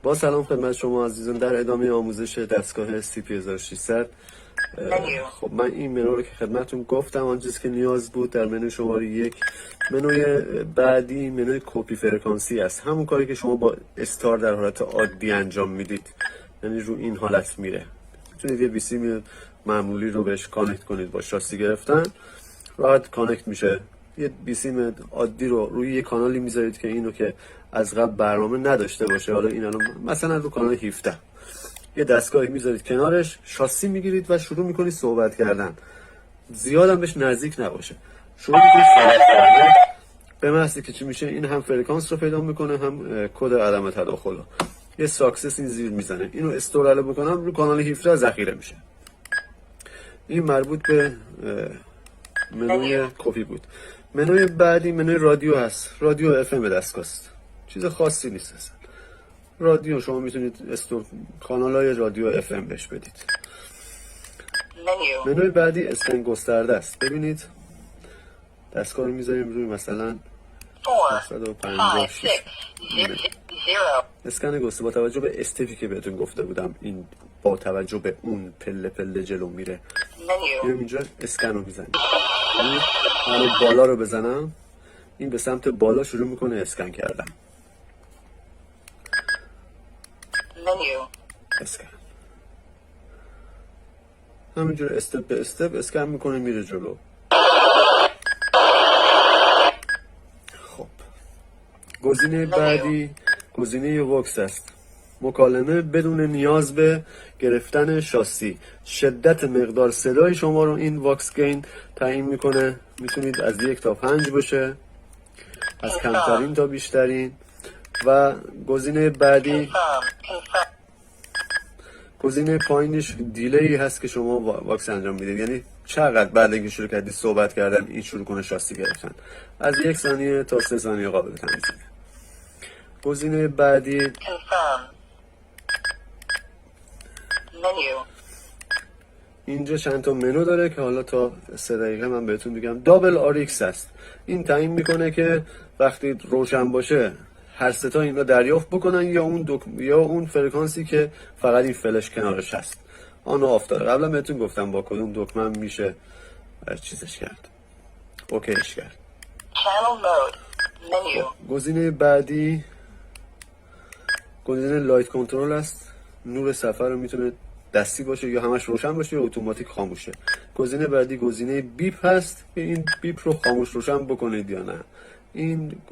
با سلام خدمت شما عزیزان در ادامه آموزش دستگاه CP 1600. خب من این منو رو که خدمتتون گفتم آن چیزی که نیاز بود در منوی شماره 1. منوی بعدی منوی کپی فرکانسی است، همون کاری که شما با استار در حالت عادی انجام میدید، یعنی رو این حالت میره. میتونید یه بیسی معمولی رو بهش کانکت کنید، با شاسی گرفتن راحت کانکت میشه. یه بیسیم عادی رو روی یه کانالی میذارید که اینو که از قبل برنامه نداشته باشه، حالا این الان مثلا رو کانال 17 یه دستگاهی میذارید کنارش، شاسی میگیرید و شروع میکنید صحبت کردن، زیادم بهش نزدیک نباشه، شروع میکنید صحبت کردن. به محضی که چی میشه، این هم فرکانس رو پیدا میکنه هم کد عدم تداخل رو. یه ساکسس این زیر میزنه، اینو استورال بکنم رو کانال 17 ذخیره میشه. این مربوط به منوی کپی بود. منوی بعدی منوی رادیو هست. رادیو FM دستگاه است، چیز خاصی نیست اصلا. رادیو شما میتونید کانال‌های رادیو FM بهش بدید. منوی بعدی اسکن گسترده است. ببینید دستگاه رو میذاریم روی مثلا 156 اسکن گسترده. با توجه به استپی که بهتون گفته بودم، این با توجه به اون پله پله جلو میره. میرم اینجا اسکن رو میزنیم. من بالا رو بزنم، این به سمت بالا شروع میکنه اسکن کردن. اسکن همینجور استپ به استپ اسکن میکنه میره جلو. خب گزینه بعدی گزینه واکس است. مکالمه بدون نیاز به گرفتن شاسی. شدت مقدار صدای شما رو این واکس گین تعیین میکنه. میتونید از 1 تا 5 باشه، از کمترین تا بیشترین. و گزینه بعدی گزینه پایینش دیلی هست که شما واکس انجام میدید، یعنی چقدر بعد اینکه شروع کردید صحبت کردن این شروع کنه شاسی گرفتن. از 1 ثانیه تا 3 ثانیه قابل تنظیمه. گزینه بعدی اینجا چند تا منو داره که حالا تا 3 دقیقه من بهتون میگم. دابل RX هست. این تعیین میکنه که وقتی روشن باشه هر سه تا این رو دریافت بکنن، یا اون فرکانسی که فقط این فلش کنارش هست آن رو آف داره. قبلا بهتون گفتم با کدوم دکمه میشه چیزش کرد، اوکیش کرد. گزینه بعدی گزینه لایت کنترل است. نور سفر رو میتونه دستی باشه یا همش روشن باشه یا اتوماتیک خاموشه. گزینه بعدی گزینه بیپ هست که این بیپ رو خاموش روشن بکنید یا نه. این